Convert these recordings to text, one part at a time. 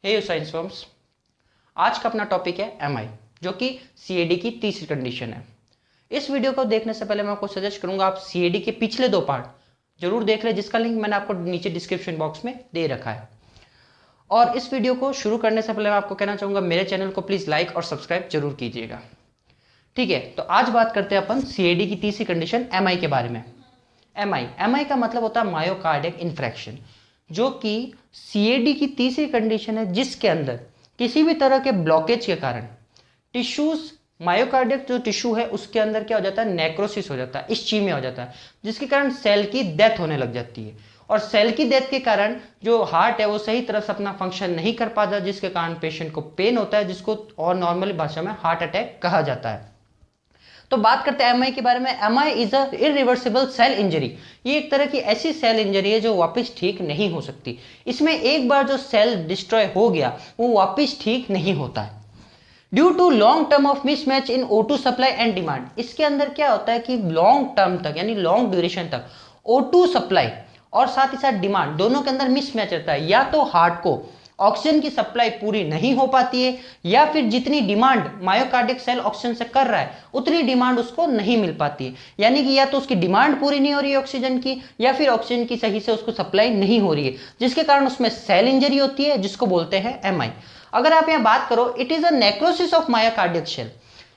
हे science forms, आज का अपना टॉपिक है एमआई, जो कि सीएडी की तीसरी कंडीशन है। इस वीडियो को देखने से पहले मैं आपको सजेस्ट करूंगा आप सीएडी के पिछले 2 पार्ट जरूर देख लें, जिसका लिंक मैंने आपको नीचे डिस्क्रिप्शन बॉक्स में दे रखा है। और इस वीडियो को शुरू करने से पहले मैं आपको कहना चाहूंगा मेरे चैनल को प्लीज लाइक और सब्सक्राइब जरूर कीजिएगा। ठीक है, तो आज बात करते हैं अपन सीएडी की तीसरी कंडीशन एमआई के बारे में। एमआई का मतलब होता है मायोकार्डिक इन्फ्रैक्शन, जो कि सीएडी की तीसरी कंडीशन है, जिसके अंदर किसी भी तरह के ब्लॉकेज के कारण टिश्यूज, मायोकार्डिक जो टिश्यू है उसके अंदर क्या हो जाता है, नेक्रोसिस हो जाता है, इस्चीमिया हो जाता है, जिसके कारण सेल की डेथ होने लग जाती है। और सेल की डेथ के कारण जो हार्ट है वो सही तरह से अपना फंक्शन नहीं कर पाता, जिसके कारण पेशेंट को पेन होता है, जिसको और नॉर्मल भाषा में हार्ट अटैक कहा जाता है। तो बात करते हैं एमआई के बारे में। MI is a irreversible cell injury. ये एक तरह की ऐसी सेल इंजरी है जो वापस ठीक नहीं हो सकती। इसमें एक बार जो सेल डिस्ट्रॉय हो गया वो वापस ठीक नहीं होता है। Due to long term of mismatch in O2 supply and demand. इसके अंदर क्या होता है कि लॉन्ग टर्म तक यानी लॉन्ग ड्यूरेशन तक O2 सप्लाई और साथ ही साथ डिमांड दोनों के अंदर मिसमैच रहता है। या तो हार्ट को ऑक्सीजन की सप्लाई पूरी नहीं हो पाती है, या फिर जितनी डिमांड मायोकार्डिक सेल ऑक्सीजन से कर रहा है उतनी डिमांड उसको नहीं मिल पाती है। यानी कि या तो उसकी डिमांड पूरी नहीं हो रही है ऑक्सीजन की, या फिर ऑक्सीजन की सही से उसको सप्लाई नहीं हो रही है, जिसके कारण उसमें सेल इंजरी होती है, जिसको बोलते हैं एमआई। अगर आप यहां बात करो, it is a necrosis of myocardic cell.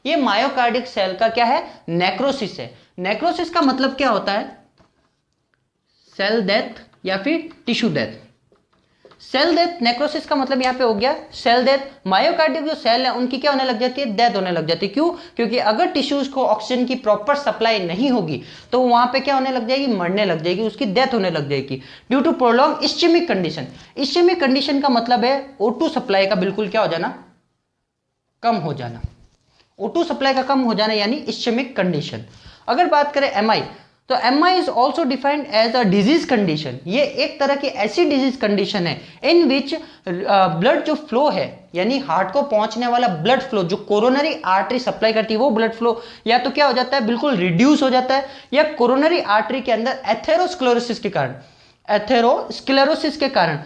ये मायोकार्डिक सेल का क्या है, नेक्रोसिस है। नेक्रोसिस का मतलब क्या होता है, सेल डेथ या फिर tissue death. Cell death, necrosis का मतलब यहां पे हो गया सेल डेथ। मायोकार्डिक जो सेल है उनकी क्या होने लग जाती है, डेथ होने लग जाती है। क्यों? क्योंकि अगर टिश्यूज को ऑक्सीजन की प्रॉपर सप्लाई नहीं होगी तो वहां पे क्या होने लग जाएगी, मरने लग जाएगी, उसकी डेथ होने लग जाएगी due to prolong ischaemic condition. Ischaemic condition का मतलब है O2 सप्लाई का बिल्कुल क्या हो जाना, कम हो जाना। O2 सप्लाई का कम हो जाना यानी इस्चेमिक कंडीशन। अगर बात करें एमआई, तो MI is also defined as a disease condition. ये एक तरह की ऐसी डिजीज कंडीशन है इन विच ब्लड जो फ्लो है, यानी हार्ट को पहुंचने वाला ब्लड फ्लो जो कोरोनरी आर्टरी सप्लाई करती है वो ब्लड फ्लो या तो क्या हो जाता है, बिल्कुल रिड्यूस हो जाता है, या कोरोनरी आर्टरी के अंदर एथेरोस्क्लेरोसिस के कारण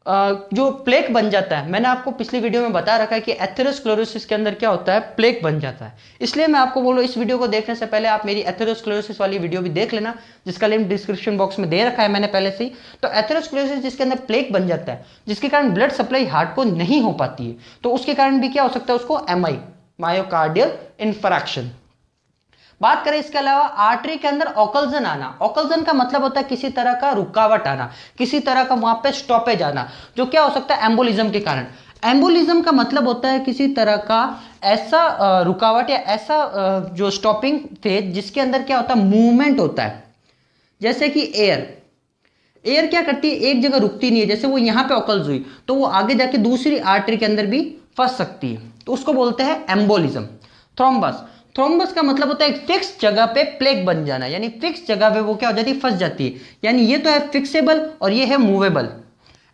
जो प्लेक बन जाता है। मैंने आपको पिछली वीडियो में बता रखा है कि एथेरोस्क्लेरोसिस के अंदर क्या होता है, प्लेक बन जाता है। इसलिए मैं आपको बोलूं इस वीडियो को देखने से पहले आप मेरी एथेरोस्क्लेरोसिस वाली वीडियो भी देख लेना, जिसका लिंक डिस्क्रिप्शन बॉक्स में दे रखा है मैंने पहले से ही। तो एथेरोस्क्लेरोसिस जिसके अंदर प्लेक बन जाता है, जिसके कारण ब्लड सप्लाई हार्ट को नहीं हो पाती है, तो उसके कारण भी क्या हो सकता है, उसको एमआई, मायोकार्डियल इन्फ्रैक्शन। बात करें इसके अलावा आर्टरी के अंदर ओकल्जन आना। ओकल्जन का मतलब होता है किसी तरह का रुकावट आना, किसी तरह का वहां पे स्टॉपेज आना, जो क्या हो सकता है, एम्बोलिज्म के कारण। एम्बोलिज्म का मतलब होता है किसी तरह का ऐसा रुकावट या ऐसा जो स्टॉपिंग फेज जिसके अंदर क्या होता है, मूवमेंट होता है। जैसे कि एयर क्या करती है, एक जगह रुकती नहीं है। जैसे वो यहां पे ओकल्स हुई तो वो आगे जाके दूसरी आर्टरी के अंदर भी फंस सकती है, तो उसको बोलते हैं एम्बोलिज्म। थ्रोम्बस का मतलब होता है एक फिक्स जगह पे प्लेक बन जाना, यानी फिक्स जगह पे वो क्या हो जाती है, फंस जाती है। यानी ये तो है फिक्सेबल और ये है मूवेबल।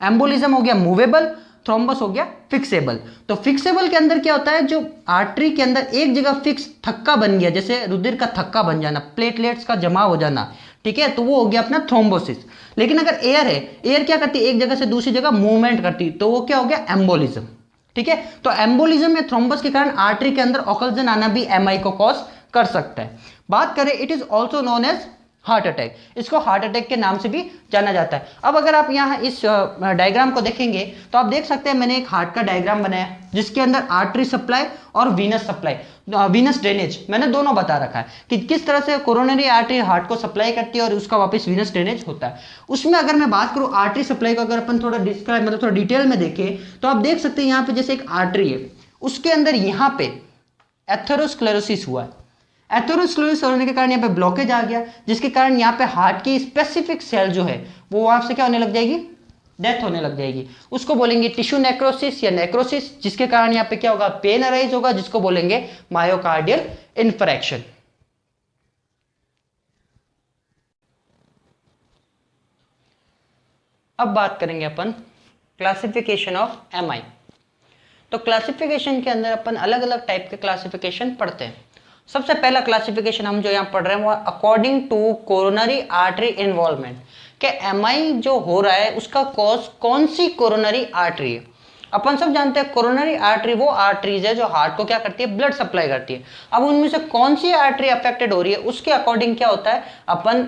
एम्बोलिज्म हो गया मूवेबल, थ्रोम्बस हो गया फिक्सेबल। तो फिक्सेबल के अंदर क्या होता है, जो आर्टरी के अंदर एक जगह फिक्स थक्का बन गया, जैसे रुधिर का थक्का बन जाना, प्लेटलेट्स का जमा हो जाना, ठीक है, तो वो हो गया अपना थ्रोम्बोसिस। लेकिन अगर एयर है, एयर क्या करती है, एक जगह से दूसरी जगह मूवमेंट करती, तो वो क्या हो गया, एम्बोलिज्म। ठीक है, तो एम्बोलिज्म या थ्रोम्बस के कारण आर्टरी के अंदर ओकल्जन आना भी एमआई को कॉज कर सकता है। बात करें, it is also known as heart attack. इसको हार्ट अटैक के नाम से भी जाना जाता है। अब अगर आप यहाँ इस डायग्राम को देखेंगे तो आप देख सकते हैं मैंने एक हार्ट का डायग्राम बनाया जिसके अंदर आर्टरी सप्लाई और वीनस सप्लाई, वीनस ड्रेनेज मैंने दोनों बता रखा है कि किस तरह से कोरोनरी आर्टरी हार्ट को सप्लाई करती है और उसका वापस वीनस ड्रेनेज होता है। उसमें अगर मैं बात करूं आर्टरी सप्लाई को, अगर अपन थोड़ा डिस्क्राइब मतलब थोड़ा डिटेल में देखें तो आप देख सकते हैं यहाँ पे जैसे एक आर्टरी है, उसके अंदर यहाँ पे एथेरोस्क्लेरोसिस हुआ है। एथेरोस्क्लेरोसिस होने के कारण यहाँ पे ब्लॉकेज आ गया, जिसके कारण यहाँ पे हार्ट की स्पेसिफिक सेल जो है वो वहां से क्या होने लग जाएगी, डेथ होने लग जाएगी। उसको बोलेंगे टिश्यू नेक्रोसिस या नेक्रोसिस, जिसके कारण यहाँ पे क्या होगा, पेन अराइज होगा, जिसको बोलेंगे मायोकार्डियल इन्फ्रैक्शन। अब बात करेंगे अपन क्लासिफिकेशन ऑफ एमआई। तो क्लासिफिकेशन के अंदर अपन अलग अलग टाइप के क्लासिफिकेशन पढ़ते हैं। सबसे पहला क्लासिफिकेशन हम जो यहाँ पढ़ रहे हैं वो according to coronary artery involvement, कि एमआई जो हो रहा है उसका कॉज कौन सी कोरोनरी आर्टरी है। अपन सब जानते हैं कोरोनरी आर्टरी वो आर्टरीज है जो हार्ट को क्या करती है, ब्लड सप्लाई करती है। अब उनमें से कौन सी आर्टरी अफेक्टेड हो रही है उसके अकॉर्डिंग क्या होता है, अपन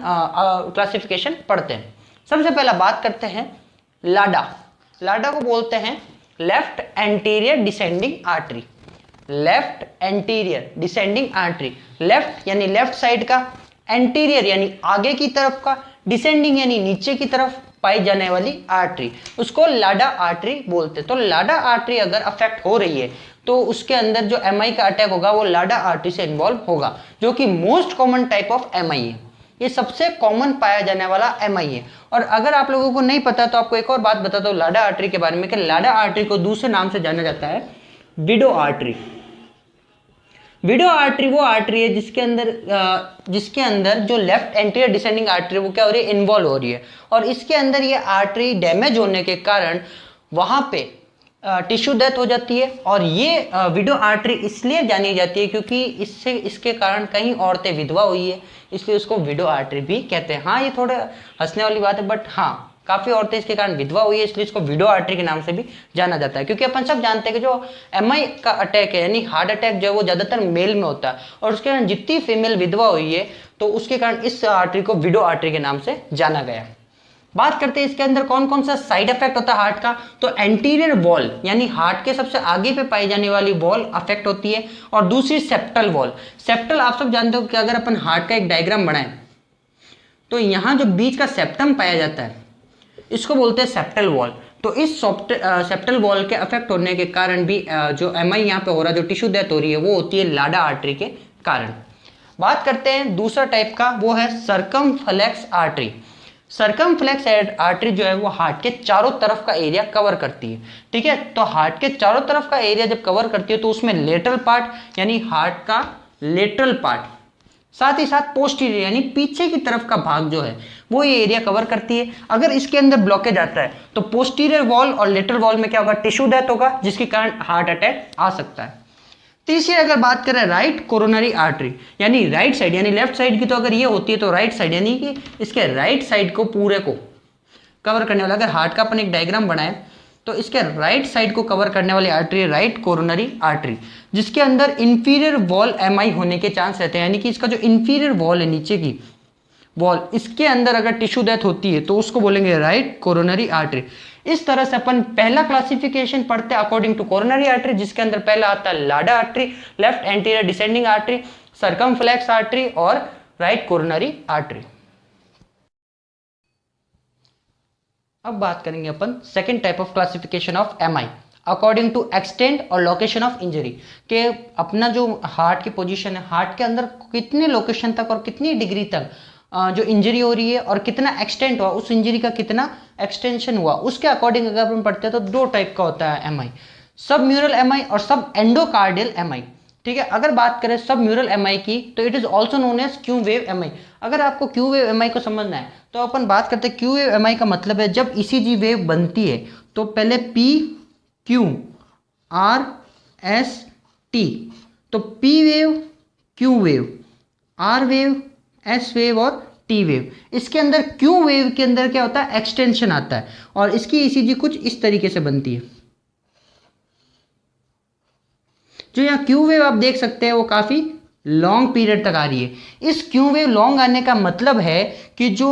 क्लासिफिकेशन पढ़ते हैं। सबसे पहला बात करते हैं लाडा। लाडा को बोलते हैं left anterior descending artery. Left anterior descending artery, left यानी लेफ्ट साइड का, एंटीरियर यानी आगे की तरफ का, डिसेंडिंग यानी नीचे की तरफ पाई जाने वाली आर्टरी, उसको लाडा आर्टरी बोलते हैं। तो लाडा आर्टरी अगर अफेक्ट हो रही है तो उसके अंदर जो एमआई का अटैक होगा वो लाडा आर्टरी से इन्वॉल्व होगा, जो कि most common type of MI है। ये सबसे कॉमन पाया जाने वाला एमआई है। और अगर आप लोगों को नहीं पता तो आपको एक और बात बताता हूँ लाडा आर्टरी के बारे में, कि लाडा आर्टरी को दूसरे नाम से जाना जाता है विडो आर्टरी। विडो आर्टरी वो आर्टरी है जिसके अंदर जो लेफ्ट एंटीरियर डिसेंडिंग आर्टरी वो क्या हो रही है, इन्वॉल्व हो रही है। और इसके अंदर ये आर्टरी डैमेज होने के कारण वहां पे टिश्यू डेथ हो जाती है। और ये विडो आर्टरी इसलिए जानी जाती है क्योंकि इसके कारण कई औरतें विधवा हुई है, इसलिए उसको विडो आर्टरी भी कहते हैं। हाँ, ये थोड़ा हंसने वाली बात है, बट हाँ काफी औरतें इसके कारण विधवा हुई है, इसलिए इसको विडो आर्टरी के नाम से भी जाना जाता है। क्योंकि अपन सब जानते हैं कि जो एमआई का अटैक है यानी हार्ट अटैक जो है वो ज्यादातर मेल में होता है, और उसके कारण जितनी फीमेल विधवा हुई है तो उसके कारण इस आर्टरी को विडो आर्टरी के नाम से जाना गया। बात करते हैं इसके अंदर कौन कौन सा साइड इफेक्ट होता है हार्ट का। तो एंटीरियर वॉल यानी हार्ट के सबसे आगे पे पाई जाने वाली वॉल अफेक्ट होती है, और दूसरी सेप्टल वॉल। सेप्टल आप सब जानते हो कि अगर अपन हार्ट का एक डायग्राम बनाएं तो यहाँ जो बीच का सेप्टम पाया जाता है इसको बोलते हैं सेप्टल वॉल। तो इस सेप्टल वॉल के अफेक्ट होने के कारण भी जो एमआई यहाँ पे हो रहा है, जो टिश्यू डेथ हो रही है, वो होती है लाडा आर्टरी के कारण। बात करते हैं दूसरा टाइप का, वो है सर्कमफ्लेक्स आर्टरी। सर्कमफ्लेक्स आर्टरी जो है वो हार्ट के चारों तरफ का एरिया कवर करती है। ठीक है, तो हार्ट के चारों तरफ का एरिया जब कवर करती है तो उसमें लेटरल पार्ट यानी हार्ट का लेटरल पार्ट, साथ ही साथ पोस्टीरियर यानी पीछे की तरफ का भाग जो है वो ये एरिया कवर करती है। अगर इसके अंदर ब्लॉकेज आता है तो पोस्टीरियर वॉल और लेटरल वॉल में क्या होगा, टिश्यू डेथ होगा, जिसके कारण हार्ट अटैक आ सकता है। तीसरी अगर बात करें राइट कोरोनरी आर्टरी यानी राइट साइड यानी लेफ्ट साइड की, तो अगर ये होती है तो राइट साइड यानी कि इसके राइट साइड को पूरे को कवर करने वाला, अगर हार्ट का अपन एक डायग्राम बनाए तो इसके राइट साइड को कवर करने वाली आर्टरी है राइट कोरोनरी आर्टरी, जिसके अंदर इंफीरियर वॉल एमआई होने के चांस रहते हैं। यानी कि इसका जो इंफीरियर वॉल है, नीचे की वॉल, इसके अंदर अगर टिश्यू डेथ होती है तो उसको बोलेंगे राइट कोरोनरी आर्टरी। इस तरह से अपन पहला क्लासिफिकेशन पढ़ते हैं अकॉर्डिंग टू कोरोनरी आर्टरी, जिसके अंदर पहला आता है LAD artery, left anterior descending artery, circumflex artery और राइट कोरोनरी आर्टरी। अब बात करेंगे अपन second type of classification of MI according to extent और लोकेशन ऑफ इंजरी, के अपना जो हार्ट की पोजीशन है, हार्ट के अंदर कितने लोकेशन तक और कितनी डिग्री तक जो इंजरी हो रही है और कितना एक्सटेंट हुआ, उस इंजरी का कितना एक्सटेंशन हुआ, उसके अकॉर्डिंग अगर अपन पढ़ते हैं तो दो टाइप का होता है एमआई, सब म्यूरल एमआई और सब एंडोकार्डियल एमआई। ठीक है, अगर बात करें सब म्यूरल एमआई की तो it is also known as Q wave MI. अगर आपको क्यू वेव एमआई को समझना है तो अपन बात करते हैं क्यू वेव एमआई का मतलब है जब ईसीजी वेव बनती है तो पहले P Q R S T, तो P wave, Q wave, R wave, S wave और टी वेव। इसके अंदर क्यू वेव के अंदर क्या होता है, एक्सटेंशन आता है और इसकी ईसीजी कुछ इस तरीके से बनती है। जो यहाँ क्यू वेव आप देख सकते हैं वो काफी लॉन्ग पीरियड तक आ रही है। इस क्यू वेव लॉन्ग आने का मतलब है कि जो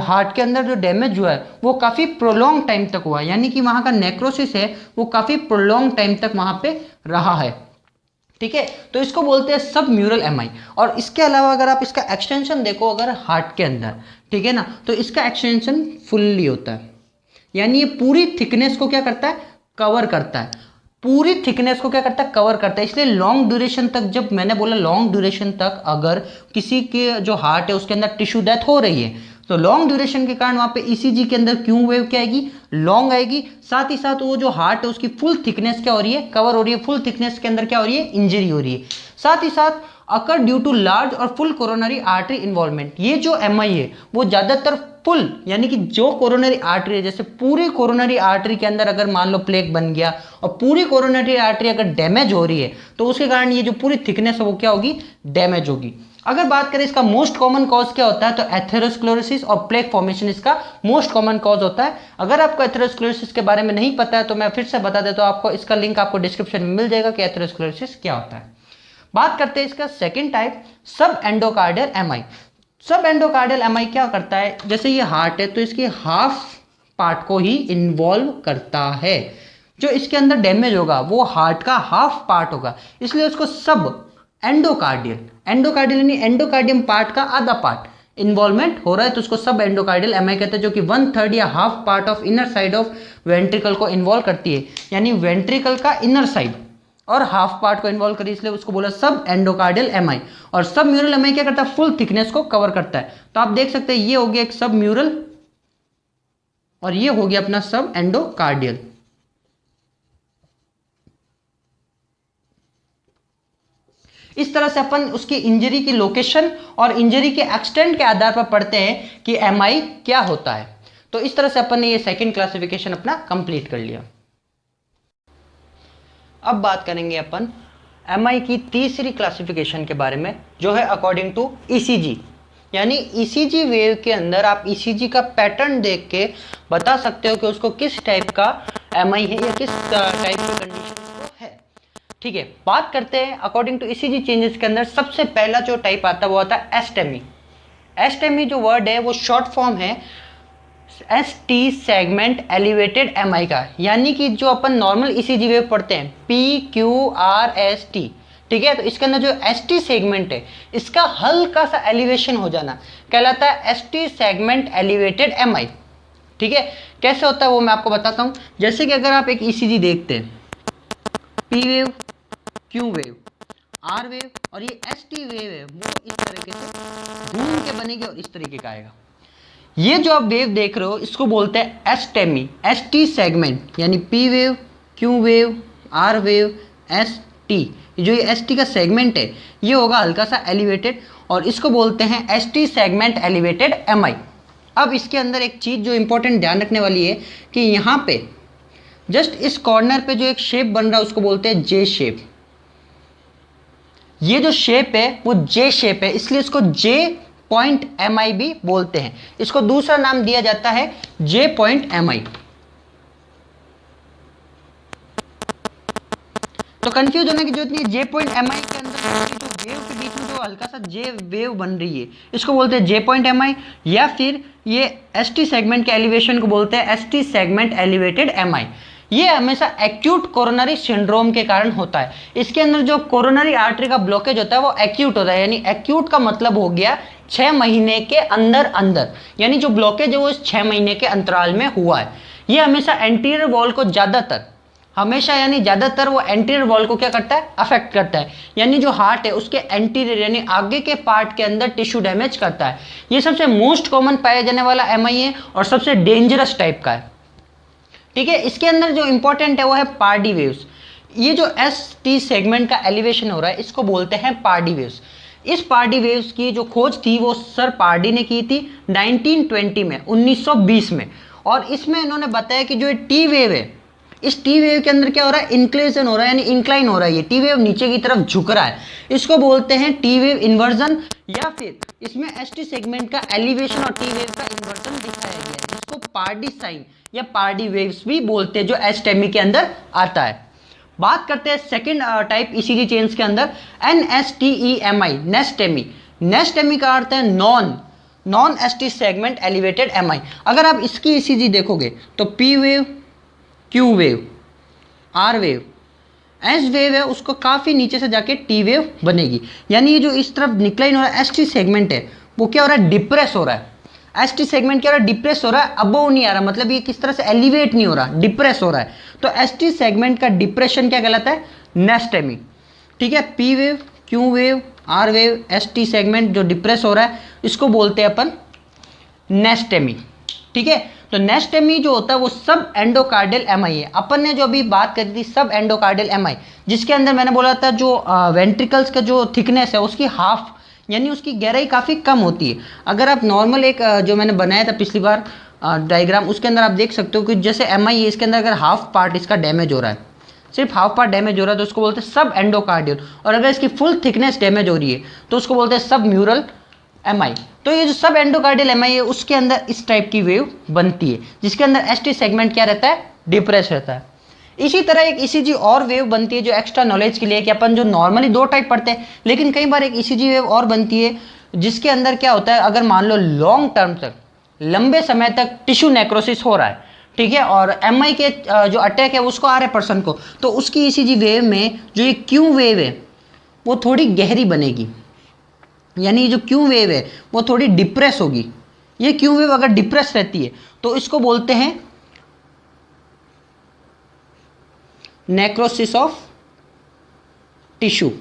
हार्ट के अंदर जो डैमेज हुआ है वो काफी प्रोलॉन्ग टाइम तक हुआ है, यानी कि वहां का नेक्रोसिस है वो काफी प्रोलॉन्ग टाइम तक वहां पे रहा है। ठीक है, तो इसको बोलते हैं सब म्यूरल एमआई। और इसके अलावा अगर आप इसका एक्सटेंशन देखो अगर हार्ट के अंदर, ठीक है ना, तो इसका एक्सटेंशन फुल्ली होता है, यानी ये पूरी थिकनेस को क्या करता है, कवर करता है, पूरी थिकनेस को क्या करता है, कवर करता है। इसलिए लॉन्ग ड्यूरेशन तक, जब मैंने बोला लॉन्ग ड्यूरेशन तक अगर किसी के जो हार्ट है उसके अंदर टिश्यू डेथ हो रही है तो लॉन्ग ड्यूरेशन के कारण वहां पे ईसीजी के अंदर क्यू वेव क्या आएगी, लॉन्ग आएगी। साथ ही साथ वो जो हार्ट है उसकी फुल थिकनेस क्या हो रही है, कवर हो रही है, फुल थिकनेस के अंदर क्या हो रही है, इंजरी हो रही है। साथ ही साथ अकर ड्यू टू लार्ज और फुल कोरोनरी आर्टरी इन्वॉल्वमेंट। ये जो एमआई है वो ज्यादातर फुल, यानी कि जो कोरोनरी आर्टरी है, जैसे पूरी कोरोनरी आर्टरी के अंदर अगर मान लो प्लेग बन गया और पूरी कोरोनरी आर्टरी अगर डैमेज हो रही है तो उसके कारण ये जो पूरी थिकनेस है वो क्या होगी, डैमेज होगी। अगर बात करें इसका मोस्ट कॉमन कॉज क्या होता है, तो एथेरोस्क्लेरोसिस और प्लेक फॉर्मेशन इसका मोस्ट कॉमन कॉज होता है। अगर आपको एथेरोस्क्लेरोसिस के बारे में नहीं पता है तो मैं फिर से बता देता हूं आपको, इसका लिंक आपको डिस्क्रिप्शन में मिल जाएगा कि एथेरोस्क्लेरोसिस क्या होता है। बात करते हैं इसका सेकेंड टाइप, सब एंडोकार्डियल एमआई। सब एंडोकार्डियल एमआई क्या करता है, जैसे ये हार्ट है तो इसकी हाफ पार्ट को ही इन्वॉल्व करता है। जो इसके अंदर डैमेज होगा वो हार्ट का हाफ पार्ट होगा, इसलिए उसको सब एंडोकार्डियल, एंडोकार्डियल यानी एंडोकार्डियम पार्ट का आधा पार्ट इन्वॉल्वमेंट हो रहा है तो उसको सब एंडोकार्डियल एमआई कहते हैं, जो कि 1/3 या half part of inner side of ventricle को इन्वॉल्व करती है, यानी वेंट्रिकल का इनर साइड और हाफ पार्ट को इन्वॉल्व करी, इसलिए उसको बोला सब एंडोकार्डियल एमआई। और सब म्यूरल एमआई क्या करता है, फुल थिकनेस को कवर करता है। तो आप देख सकते हैं ये हो गया एक सब म्यूरल और ये हो गया अपना सब एंडोकार्डियल। इस तरह से अपन उसकी इंजरी की लोकेशन और इंजरी के एक्सटेंट के आधार पर पढ़ते हैं कि एमआई क्या होता है। तो इस तरह से अपन ने ये सेकंड क्लासिफिकेशन अपना कंप्लीट कर लिया। अब बात करेंगे अपन एमआई की तीसरी क्लासिफिकेशन के बारे में, जो है अकॉर्डिंग टू ईसीजी। यानी ईसीजी वेव के अंदर आप ईसीजी का पैटर्न देख के बता सकते हो कि उसको किस टाइप का एमआई है या किस टाइप की कंडीशन है। ठीक है, बात करते हैं अकॉर्डिंग टू ईसीजी चेंजेस के अंदर सबसे पहला जो टाइप आता है वो आता है एस्टेमी। एस्टेमी जो वर्ड है वो शॉर्ट फॉर्म है एसटी सेगमेंट एलिवेटेड एमआई का, यानी कि जो अपन नॉर्मल ईसीजी वेव पढ़ते हैं PQRST, ठीक है, तो इसके अंदर जो एसटी सेगमेंट है इसका हल्का सा एलिवेशन हो जाना कहलाता है एसटी सेगमेंट एलिवेटेड एमआई। ठीक है, कैसे होता है वो मैं आपको बताता हूं। जैसे कि अगर आप एक ईसीजी देखते हैं, P wave, Q wave, R wave और ये एसटी वेव है, वो इस तरीके से घूम के बनेगी और इस तरीके का आएगा। ये जो आप वेव देख रहे हो इसको बोलते हैं एस्टेमी, एसटी सेगमेंट, यानी P wave, Q wave, R wave, ST. जो ये एसटी का सेगमेंट है ये होगा हल्का सा एलिवेटेड और इसको बोलते हैं एसटी सेगमेंट एलिवेटेड एमआई। अब इसके अंदर एक चीज़ जो इंपॉर्टेंट ध्यान रखने वाली है कि यहाँ पे जस्ट इस कॉर्नर पे जो एक शेप बन रहा है उसको बोलते हैं जे शेप। ये जो शेप है वो जे शेप है, इसलिए इसको जे पॉइंट एमआई भी बोलते हैं। इसको दूसरा नाम दिया जाता है जे पॉइंट एमआई। तो कंफ्यूज होने की जरूरत नहीं है। जे पॉइंट एमआई के अंदर जो वेव के बीच में जो हल्का सा जे वेव बन रही है इसको बोलते हैं जे पॉइंट एमआई, या फिर ये एसटी सेगमेंट के एलिवेशन को बोलते हैं एसटी सेगमेंट एलिवेटेड एमआई। ये हमेशा एक्यूट कोरोनरी सिंड्रोम के कारण होता है। इसके अंदर जो कोरोनरी आर्टरी का ब्लॉकेज होता है वो एक्यूट होता है, यानी एक्यूट का मतलब हो गया 6 महीने के अंदर अंदर, यानी जो ब्लॉकेज है वो इस 6 महीने के अंतराल में हुआ है। ये हमेशा एंटीरियर वॉल को ज़्यादातर, हमेशा यानी ज़्यादातर वो एंटीरियर वॉल को क्या करता है, अफेक्ट करता है, यानी जो हार्ट है उसके एंटीरियर यानी आगे के पार्ट के अंदर टिश्यू डैमेज करता है। ये सबसे मोस्ट कॉमन पाया जाने वाला एमआई है और सबसे डेंजरस टाइप का है। ठीक है, इसके अंदर जो इंपॉर्टेंट है वो है पार्डी वेव्स। ये जो एसटी सेगमेंट का एलिवेशन हो रहा है इसको बोलते हैं पार्डी वेव्स। इस पार्डी वेव्स की जो खोज थी वो सर पार्डी ने की थी 1920 में, 1920 में। और इसमें इन्होंने बताया कि जो टी वेव है, इस टी वेव के अंदर क्या हो रहा है, इंक्लेशन हो रहा है, यानी इंक्लाइन हो रहा है। ये टी वेव नीचे की तरफ झुक रहा है, इसको बोलते हैं टी वेव इन्वर्जन, या फिर इसमें एसटी सेगमेंट का एलिवेशन और टी वेव का इन्वर्जन दिखाया गया है, जिसको पार्डी साइन या पार्डी वेव्स भी बोलते हैं, जो एस्टेमी के अंदर आता है। बात करते हैं सेकंड टाइप ईसीजी चेंज के अंदर, NSTEMI, नेस्टेमी। नेस्टेमी का अर्थ है non ST segment elevated MI. अगर आप इसकी ईसीजी देखोगे तो P wave, Q wave, R wave, S wave है उसको काफ़ी नीचे से जाके टी वेव बनेगी, यानी ये जो इस तरफ निक्लाइन हो रहा है एसटी सेगमेंट है वो क्या हो रहा है, डिप्रेस हो रहा है। एसटी सेगमेंट क्या हो रहा है, डिप्रेस हो रहा है, अबव नहीं आ रहा, मतलब ये किस तरह से एलिवेट नहीं हो रहा, डिप्रेस हो रहा है। तो एसटी सेगमेंट का डिप्रेशन क्या कहलाता है, नेस्टेमी। ठीक है, P wave, Q wave, R wave, ST segment जो डिप्रेस हो रहा है इसको बोलते हैं अपन नेस्टेमी। ठीक है, तो नेस्टेमी जो होता है वो सब एंडोकार्डियल एमआई है। अपन ने जो अभी बात करी थी सब एंडोकार्डियल एमआई, जिसके अंदर मैंने बोला था जो वेंट्रिकल्स का जो थिकनेस है उसकी हाफ, यानी उसकी गहराई काफ़ी कम होती है। अगर आप नॉर्मल एक जो मैंने बनाया था पिछली बार डायग्राम, उसके अंदर आप देख सकते हो कि जैसे एमआई है इसके अंदर अगर हाफ पार्ट इसका डैमेज हो रहा है, सिर्फ हाफ पार्ट डैमेज हो रहा है तो उसको बोलते हैं सब एंडोकार्डियल, और अगर इसकी फुल थिकनेस डैमेज हो रही है तो उसको बोलते हैं सब म्यूरल एमआई। तो ये जो सब एंडोकार्डियल एमआई है उसके अंदर इस टाइप की वेव बनती है, जिसके अंदर एसटी सेगमेंट क्या रहता है, डिप्रेस रहता है। इसी तरह एक ईसीजी और वेव बनती है जो एक्स्ट्रा नॉलेज के लिए, कि अपन जो नॉर्मली दो टाइप पढ़ते हैं, लेकिन कई बार एक ईसीजी वेव और बनती है जिसके अंदर क्या होता है, अगर मान लो लॉन्ग टर्म तक, लंबे समय तक टिश्यू नेक्रोसिस हो रहा है, ठीक है, और एमआई के जो अटैक है उसको आ रहा है पर्सन को, तो उसकी ईसीजी वेव में जो ये क्यू वेव है वो थोड़ी गहरी बनेगी, यानी जो क्यू वेव है वो थोड़ी डिप्रेस होगी। ये क्यू वेव अगर डिप्रेस रहती है तो इसको बोलते हैं नेक्रोसिस ऑफ टिश्यू,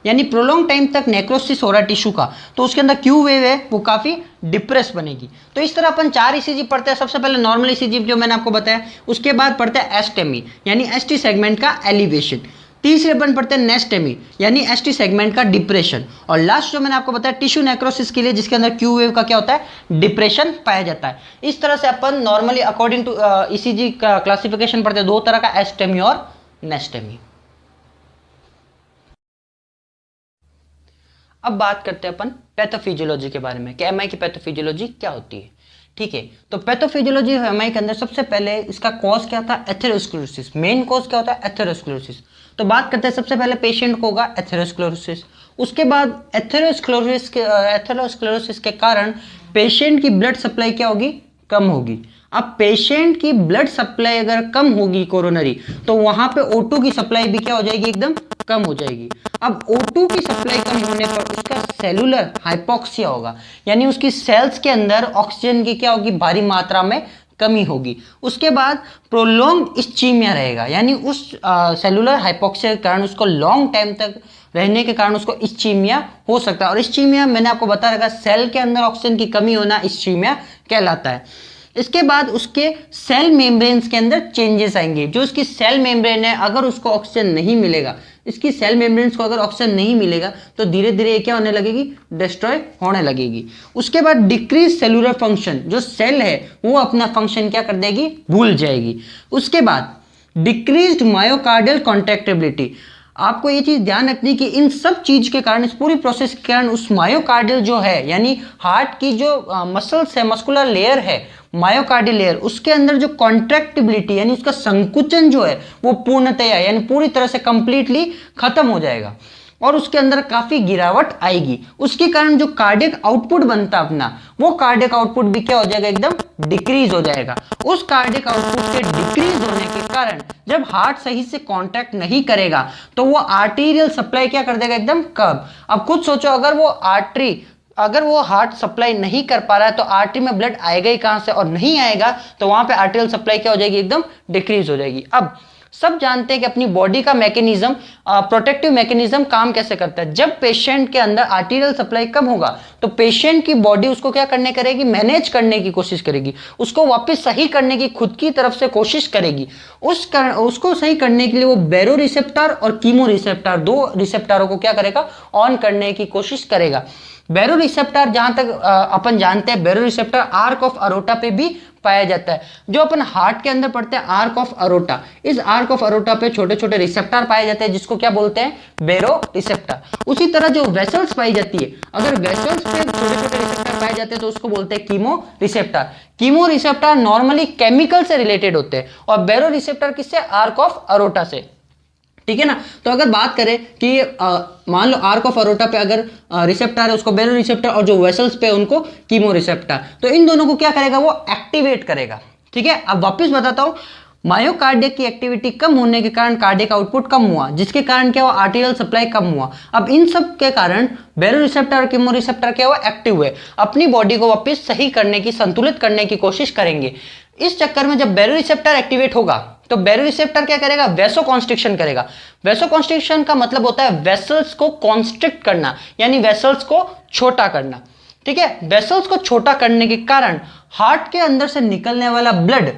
यानी प्रोलॉन्ग टाइम तक नेक्रोसिस हो रहा है टिश्यू का, तो उसके अंदर क्यू वेव है वो काफी डिप्रेस बनेगी। तो इस तरह अपन 4 ईसीजी पढ़ते हैं। सबसे पहले नॉर्मल ईसीजी जो मैंने आपको बताया, उसके बाद पढ़ते हैं एस्टेमी यानी एसटी सेगमेंट का एलिवेशन, तीसरे अपन पढ़ते हैं नेस्टेमी यानी एसटी सेगमेंट का डिप्रेशन, और लास्ट जो मैंने आपको बताया टिश्यू नेक्रोसिस के लिए जिसके अंदर क्यू वेव का क्या होता है, डिप्रेशन पाया जाता है। इस तरह से अपन नॉर्मली अकॉर्डिंग टू ईसीजी का क्लासिफिकेशन पढ़ते हैं, दो तरह का, एस्टेमी और नेस्टेमी। अब बात करते हैं अपन पैथोफिजियोलॉजी के बारे में कि एमआई की पैथोफिजियोलॉजी क्या होती है। ठीक है, तो पैथोफिजियोलॉजी एमआई के अंदर सबसे पहले इसका कॉज क्या था, एथेरोस्क्लेरोसिस। मेन कॉज क्या होता है, एथेरोस्क्लेरोसिस। तो बात करते हैं सबसे पहले पेशेंट को होगा एथेरोस्क्लेरोसिस, उसके बाद एथेरोस्क्लेरोसिस के कारण पेशेंट की ब्लड सप्लाई क्या होगी, कम होगी। अब पेशेंट की ब्लड सप्लाई अगर कम होगी कोरोनरी, तो वहां पे O2 की सप्लाई भी क्या हो जाएगी, एकदम कम हो जाएगी। अब O2 की सप्लाई कम होने पर उसका सेलुलर हाइपोक्सिया होगा, यानी उसकी सेल्स के अंदर ऑक्सीजन की क्या होगी, भारी मात्रा में कमी होगी। उसके बाद प्रोलॉन्ग इस्चीमिया रहेगा, यानी उस सेलुलर हाइपोक्सिया के कारण उसको लॉन्ग टाइम तक रहने के कारण उसको इस्चीमिया हो सकता है, और इस्चीमिया मैंने आपको बता रखा, सेल के अंदर ऑक्सीजन की कमी होना इस्चीमिया कहलाता है। इसके बाद उसके सेल मेम्ब्रेन्स के अंदर चेंजेस आएंगे। जो इसकी सेल मेम्ब्रेन है, अगर उसको ऑक्सीजन नहीं मिलेगा, इसकी सेल मेम्ब्रेन्स को अगर ऑक्सीजन नहीं मिलेगा तो धीरे धीरे ये क्या होने लगेगी, डिस्ट्रॉय होने लगेगी। उसके बाद डिक्रीज सेलुलर फंक्शन, जो सेल है वो अपना फंक्शन क्या कर देगी, भूल जाएगी। उसके बाद डिक्रीज्ड मायोकार्डियल कॉन्ट्रैक्टिबिलिटी। आपको ये चीज ध्यान रखनी कि इन सब चीज के कारण, इस पूरी प्रोसेस के कारण उस मायोकार्डियल जो है, यानी हार्ट की जो मसल्स है, मस्कुलर लेयर है, मायोकार्डियल लेयर, उसके अंदर जो कॉन्ट्रैक्टिबिलिटी यानी उसका संकुचन जो है वो पूर्णतया यानी पूरी तरह से कंप्लीटली खत्म हो जाएगा, और उसके अंदर काफी गिरावट आएगी। उसके कारण जो कार्डियक आउटपुट बनता अपना, वो कार्डियक आउटपुट भी क्या हो जाएगा, एकदम डिक्रीज हो जाएगा। उस कार्डियक आउटपुट के डिक्रीज होने के कारण जब हार्ट सही से कांटेक्ट नहीं करेगा तो वो आर्टेरियल सप्लाई क्या कर देगा, एकदम कम। अब खुद सोचो, अगर वो हार्ट सप्लाई नहीं कर पा रहा है तो आर्टरी में ब्लड आएगा ही कहां से, और नहीं आएगा तो वहां पे आर्टेरियल सप्लाई क्या हो जाएगी, एकदम डिक्रीज हो जाएगी। अब सब जानते हैं कि अपनी बॉडी का मैकेनिज्म, प्रोटेक्टिव मैकेनिज्म काम कैसे करता है। जब पेशेंट के अंदर आर्टेरियल सप्लाई कम होगा तो पेशेंट की बॉडी उसको क्या करने करेगी, मैनेज करने की कोशिश करेगी, उसको वापस सही करने की खुद की तरफ से कोशिश करेगी। उसको सही करने के लिए वो बैरो रिसेप्टर और कीमो रिसेप्टर, दो रिसेप्टरों को क्या करेगा, ऑन करने की कोशिश करेगा। बैरो रिसेप्टर जहां तक अपन जानते हैं, बैरो रिसेप्टर आर्क ऑफ अरोटा पे भी पाया जाता है। जो अपन हार्ट के अंदर पढ़ते हैं आर्क ऑफ अरोटा, इस आर्क ऑफ अरोटा पे छोटे छोटे रिसेप्टर पाए जाते हैं जिसको क्या बोलते हैं, बैरो रिसेप्टर। उसी तरह जो वेसल्स पाई जाती है, अगर वेसल्स पे छोटे छोटे रिसेप्टर पाए जाते हैं तो उसको बोलते हैं chemo receptor. Chemo receptor normally chemical से रिलेटेड होते हैं और बैरो रिसेप्टर किससे, आर्क ऑफ अरोटा से। ठीक है ना। तो अगर बात करें कि मान लो आर्क ऑफ अरोटा पे अगर रिसेप्टर है उसको बैरो रिसेप्टर, और जो वेसल्स पे उनको कीमो रिसेप्टर, तो इन दोनों को क्या करेगा, वो एक्टिवेट करेगा। ठीक है, अब वापस बताता हूं, मायोकार्डियक की एक्टिविटी कम होने के कारण कार्डियक आउटपुट कम हुआ, जिसके कारण क्या हुआ, आर्टेरियल सप्लाई कम हुआ। अब इन सब के कारण बैरो रिसेप्टर और कीमो रिसेप्टर क्या हुआ, एक्टिव हुए, अपनी बॉडी को वापस सही करने की, संतुलित करने की कोशिश करेंगे। इस चक्कर में जब बैरो रिसेप्टर एक्टिवेट होगा तो बैरो रिसेप्टर क्या करेगा, वेसो कॉन्स्ट्रिक्शन करेगा। वेसो कॉन्स्ट्रिक्शन का मतलब होता है वेसल्स को कॉन्स्ट्रिक्ट करना, यानी वेसल्स को छोटा करना। ठीक है, वेसल्स को छोटा करने के कारण हार्ट के अंदर से निकलने वाला ब्लड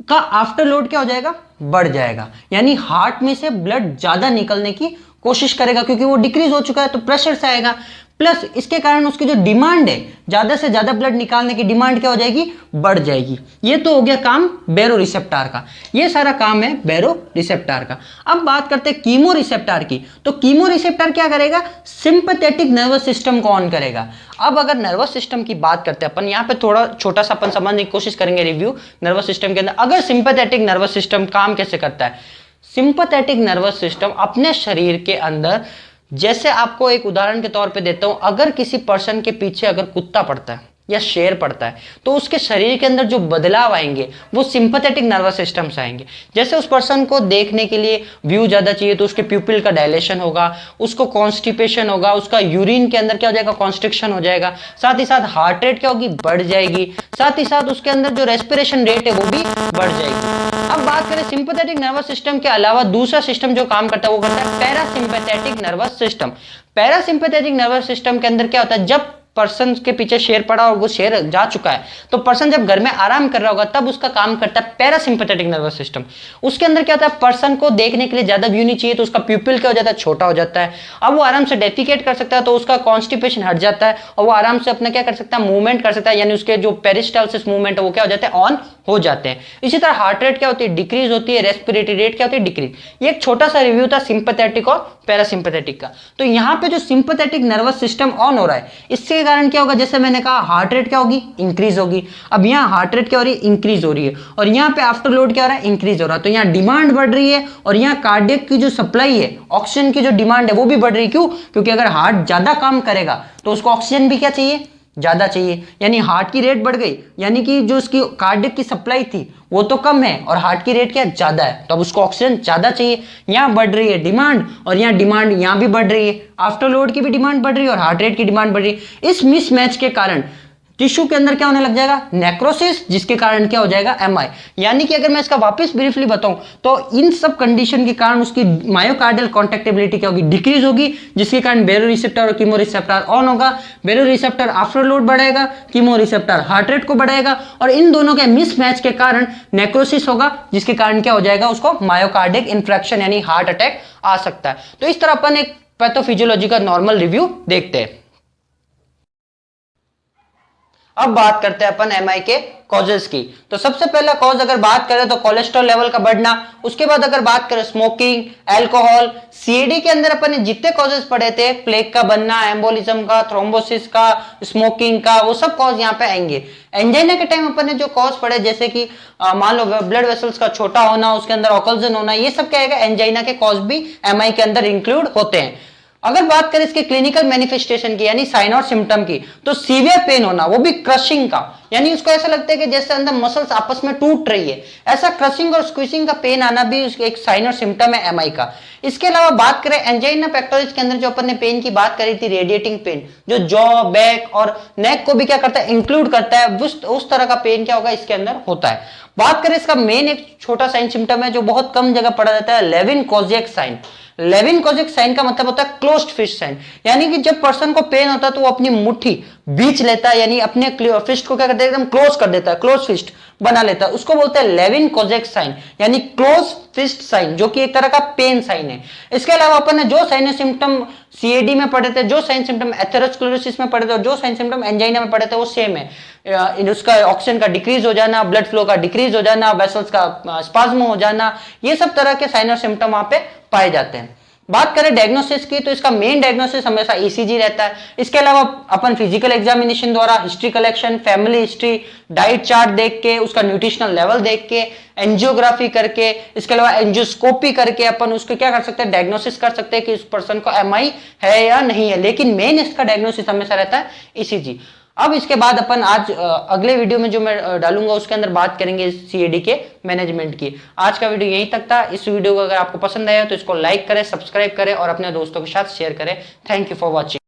का आफ्टर लोड क्या हो जाएगा, बढ़ जाएगा, यानी हार्ट में से ब्लड ज्यादा निकलने की कोशिश करेगा क्योंकि वो डिक्रीज हो चुका है, तो प्रेशर से आएगा। प्लस इसके कारण उसकी जो डिमांड है, ज्यादा से ज्यादा ब्लड निकालने की डिमांड क्या हो जाएगी, बढ़ जाएगी। ये तो हो गया काम बैरो रिसेप्टर का, ये सारा काम है बैरो रिसेप्टर का। अब बात करते हैं कीमो रिसेप्टर की। तो कीमो रिसेप्टर क्या करेगा, सिंपैथेटिक नर्वस सिस्टम को ऑन करेगा। अब अगर नर्वस सिस्टम की बात करते हैं अपन, यहाँ पे थोड़ा छोटा सा अपन समझने की कोशिश करेंगे रिव्यू नर्वस सिस्टम के अंदर। अगर सिंपैथेटिक नर्वस सिस्टम काम कैसे करता है, सिंपैथेटिक नर्वस सिस्टम अपने शरीर के अंदर, जैसे आपको एक उदाहरण के तौर पे देता हूं, अगर किसी पर्सन के पीछे अगर कुत्ता पड़ता है या शेर पड़ता है तो उसके शरीर के अंदर जो बदलाव आएंगे वो सिंपैथेटिक नर्वस सिस्टम से आएंगे। जैसे उस पर्सन को देखने के लिए व्यू ज्यादा चाहिए तो उसके प्यूपिल का डायलेशन होगा, उसको कॉन्स्टिपेशन होगा, उसका यूरिन के अंदर क्या हो जाएगा, कॉन्स्ट्रिक्शन हो जाएगा, साथ ही साथ हार्ट रेट क्या होगी, बढ़ जाएगी, साथ ही साथ उसके अंदर जो रेस्पिरेशन रेट है वो भी बढ़ जाएगी। अब बात करें सिंपैथेटिक नर्वस सिस्टम के अलावा दूसरा सिस्टम जो काम करता है वो करता है parasympathetic nervous system. Parasympathetic nervous system के अंदर क्या होता है, जब पर्सन के पीछे शेर पड़ा और वो शेर जा चुका है तो पर्सन जब घर में आराम कर रहा होगा तब उसका काम करता है पैरासिम्पैथेटिक नर्वस सिस्टम। उसके अंदर क्या होता है, पर्सन को देखने के लिए ज्यादा व्यू नहीं चाहिए तो उसका प्यूपिल क्या हो जाता है, छोटा हो जाता है। अब वो आराम से डेफिकेट कर सकता है तो उसका कॉन्स्टिपेशन हट जाता है और वो आराम से अपना क्या कर सकता है, मूवमेंट कर सकता है, यानी उसके जो पेरिस्टालसिस मूवमेंट है वो क्या हो जाता है, ऑन हो जाते हैं। इसी तरह हार्ट रेट क्या होती है, डिक्रीज होती है, रेस्पिरेटरी रेट क्या होती है, डिक्रीज। ये एक छोटा सा रिव्यू था सिंपैथेटिक और पैरासिम्पैथेटिक का। तो यहाँ पे जो सिंपैथेटिक नर्वस सिस्टम ऑन हो रहा है इसके कारण क्या होगा, जैसे मैंने कहा हार्ट रेट क्या होगी, इंक्रीज होगी। अब यहाँ हार्ट रेट क्या हो रही है, इंक्रीज हो रही है, और यहाँ पे आफ्टर लोड क्या हो रहा है, इंक्रीज हो रहा है। तो यहाँ डिमांड बढ़ रही है और यहाँ कार्डियक की जो सप्लाई है, ऑक्सीजन की जो डिमांड है वो भी बढ़ रही है। क्यों, क्योंकि अगर हार्ट ज्यादा काम करेगा तो उसको ऑक्सीजन भी क्या चाहिए, ज्यादा चाहिए। यानी हार्ट की रेट बढ़ गई, यानी कि जो उसकी कार्डियक की सप्लाई थी वो तो कम है और हार्ट की रेट क्या ज्यादा है, तो अब उसको ऑक्सीजन ज्यादा चाहिए। यहाँ बढ़ रही है डिमांड और यहाँ डिमांड यहाँ भी बढ़ रही है, आफ्टर लोड की भी डिमांड बढ़ रही है और हार्ट रेट की डिमांड बढ़ रही है। इस मिसमैच के कारण टिश्यू के अंदर क्या होने लग जाएगा, नेक्रोसिस, जिसके कारण क्या हो जाएगा, एमआई। यानी कि अगर मैं इसका वापस ब्रीफली बताऊं तो इन सब कंडीशन के कारण उसकी मायोकार्डियल कॉन्ट्रैक्टिबिलिटी क्या होगी, डिक्रीज होगी, जिसके कारण बेरो रिसेप्टर और कीमो रिसेप्टर ऑन होगा। बेरो रिसेप्टर आफ्टर लोड बढ़ाएगा, कीमो रिसेप्टर हार्ट रेट को बढ़ाएगा और इन दोनों के मिसमैच के कारण नेक्रोसिस होगा, जिसके कारण क्या हो जाएगा, उसको मायोकार्डिक इन्फ्रैक्शन यानी हार्ट अटैक आ सकता है। तो इस तरह अपन एक पैथोफिजियोलॉजी का नॉर्मल रिव्यू देखते हैं। अब बात करते हैं अपन एमआई के कॉजेस की। तो सबसे पहला कॉज अगर बात करें तो कोलेस्ट्रॉल लेवल का बढ़ना, उसके बाद अगर बात करें स्मोकिंग, अल्कोहल। सीएडी के अंदर अपन ने जितने कॉजेस पढ़े थे, प्लेग का बनना, एम्बोलिज्म का, थ्रोम्बोसिस का, स्मोकिंग का, वो सब कॉज यहाँ पे आएंगे। एंजाइना के टाइम अपन ने जो कॉज पढ़े, जैसे कि मान लो ब्लड वेसल्स का छोटा होना, उसके अंदर ऑक्लूजन होना, ये सब क्या है, एंजाइना के कॉज भी एमआई के अंदर इंक्लूड होते हैं। अगर बात करें इसके क्लिनिकल मैनिफेस्टेशन की यानी साइन और सिम्टम की, तो सीवियर पेन होना, वो भी क्रशिंग का, यानी उसको ऐसा लगता है कि जैसे अंदर मसल्स आपस में टूट रही है, ऐसा क्रशिंग और स्क्वीजिंग का पेन आना भी एक साइन और सिम्टम है एमआई का। इसके अलावा बात करें एंजाइना पेक्टोरिस के अंदर जो अपन ने पेन की बात करी थी, रेडिएटिंग पेन, जो जॉ, बैक और नेक को भी क्या करता है, इंक्लूड करता है, उस तरह का पेन क्या होगा इसके अंदर होता है। बात करें इसका मेन एक छोटा साइन सिम्टम है जो बहुत कम जगह पढ़ा जाता है, Levine Kojak sign. Levine Kojak sign का मतलब होता है क्लोज्ड फिस्ट साइन, यानी कि जब पर्सन को पेन होता है तो वो अपनी मुट्ठी बीच लेता है, यानी अपने फिस्ट को क्या करता है, एकदम क्लोज कर देता है, क्लोज फिस्ट बना लेता है, उसको बोलते हैं लेविन कोजेक साइन यानी क्लोज फिस्ट साइन, जो कि एक तरह का पेन साइन है। इसके अलावा अपन ने जो साइन सिम्टम सीएडी में पढ़े थे, जो साइन सिम्टम एथेरोस्क्लेरोसिस में पढ़े थे और जो साइन सिम्टम एंजाइना में पढ़े थे वो सेम है। उसका ऑक्सीजन का डिक्रीज हो जाना, ब्लड फ्लो का डिक्रीज हो जाना, वेसल्स का स्पाज्म हो जाना, ये सब तरह के साइन और सिम्टम वहां पे पाए जाते हैं। बात करें डायग्नोसिस की, तो इसका मेन डायग्नोसिस हमेशा ईसीजी रहता है। इसके अलावा अपन फिजिकल एग्जामिनेशन द्वारा history collection, family history, diet chart देख के, उसका न्यूट्रिशनल लेवल देख के, एंजियोग्राफी करके, इसके अलावा एंजियोस्कोपी करके अपन उसको क्या कर सकते हैं, डायग्नोसिस कर सकते हैं कि उस पर्सन को एमआई है या नहीं है। लेकिन मेन इसका डायग्नोसिस हमेशा रहता है ईसीजी। अब इसके बाद अपन आज अगले वीडियो में जो मैं डालूंगा उसके अंदर बात करेंगे सीएडी के मैनेजमेंट की। आज का वीडियो यहीं तक था। इस वीडियो को अगर आपको पसंद आया तो इसको लाइक करें, सब्सक्राइब करें और अपने दोस्तों के साथ शेयर करें। Thank you for watching.